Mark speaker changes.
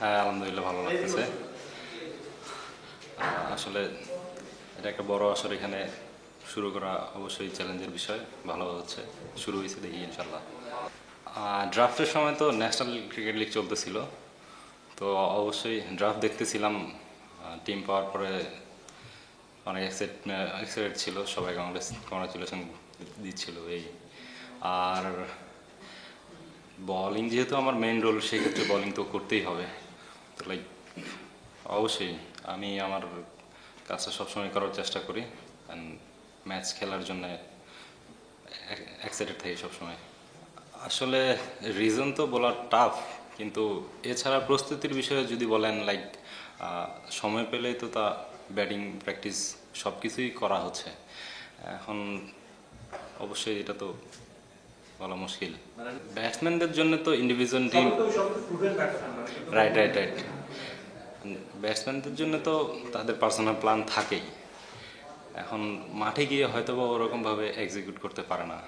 Speaker 1: হ্যাঁ, আলহামদুলিল্লাহ ভালো লাগতেছে। আসলে এটা একটা বড় আসর এখানে শুরু করা অবশ্যই চ্যালেঞ্জের বিষয়। ভালো হচ্ছে, শুরু হয়েছে দেখি ইনশাল্লাহ। ড্রাফটের সময় তো ন্যাশনাল ক্রিকেট লিগ চলতেছিল, তো অবশ্যই ড্রাফট দেখতেছিলাম। টিম পাওয়ার পরে অনেক এক্সাইটেড ছিল, সবাই কংগ্রাচুলেশন দিচ্ছিল এই। আর বলিং যেহেতু আমার মেইন রোল, সেক্ষেত্রে বলিং তো করতেই হবে। তো লাইক অবশ্যই আমি আমার কাজটা সবসময় করার চেষ্টা করি, অ্যান্ড ম্যাচ খেলার জন্য এক্সাইটেড থাকি সবসময়। আসলে রিজন তো বলা টাফ, কিন্তু এছাড়া প্রস্তুতির বিষয়ে যদি বলেন, লাইক সময় পেলেই তো তা ব্যাটিং প্র্যাকটিস সব কিছুই করা হচ্ছে এখন। অবশ্যই এটা তো বলা মুশকিল। ব্যাটসম্যানদের জন্য তো individual team. Right, right, right. ব্যাটসম্যানদের জন্য তো তাদের পার্সোনাল প্ল্যান থাকেই। এখন মাঠে গিয়ে হয়তো বা ওরকমভাবে এক্সিকিউট করতে পারে না।